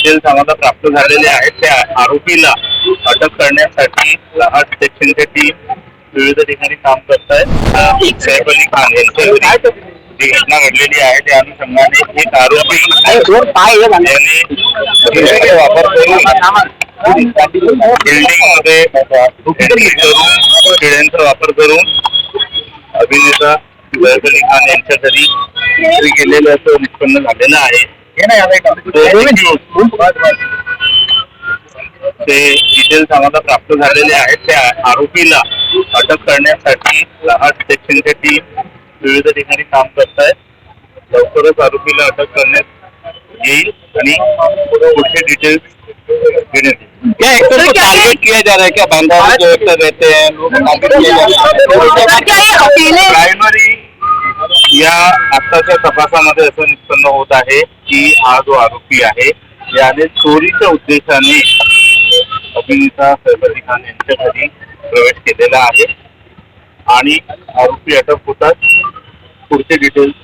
Details आम्हाला प्राप्त झालेले आहेत त्या आरोपीला अटक करण्यासाठी लाहाट सेक्शनची टीम विविध ठिकाणी काम करत आहे. सैफ अली खान यांच्या जी घटना घडलेली आहे त्या अनुषंगाने एक आरोपी यांनी वापर करून बिल्डिंग मध्ये किड्यांचा वापर करून अभिनेता सैफ अली खान यांच्या घरी विक्री केलेलं असं निष्पन्न झालेलं आहे. ते डिटेल्स आम्हाला प्राप्त झालेले आहेत त्या आरोपीला अटक करण्यासाठी लाहाट सेक्शनची टीम विविध ठिकाणी काम करत आहे. लवकरच आरोपीला अटक करण्यात येईल आणि पुढचे डिटेल्स घेण्यात येईल. क्या एक्टर को टारगेट किया जा रहा है क्या? बांदा जो एक्टर रहते हैं वो टारगेट किया जा रहा है? प्रायमरी या आताच्या तपासामध्ये असं निष्पन्न होत आहे की हा जो आरोपी आहे याने चोरीच्या उद्देशाने अभिनेता सैफ अली खान यांच्या घरी प्रवेश केलेला आहे आणि आरोपी अटक होतात पुढचे डिटेल्स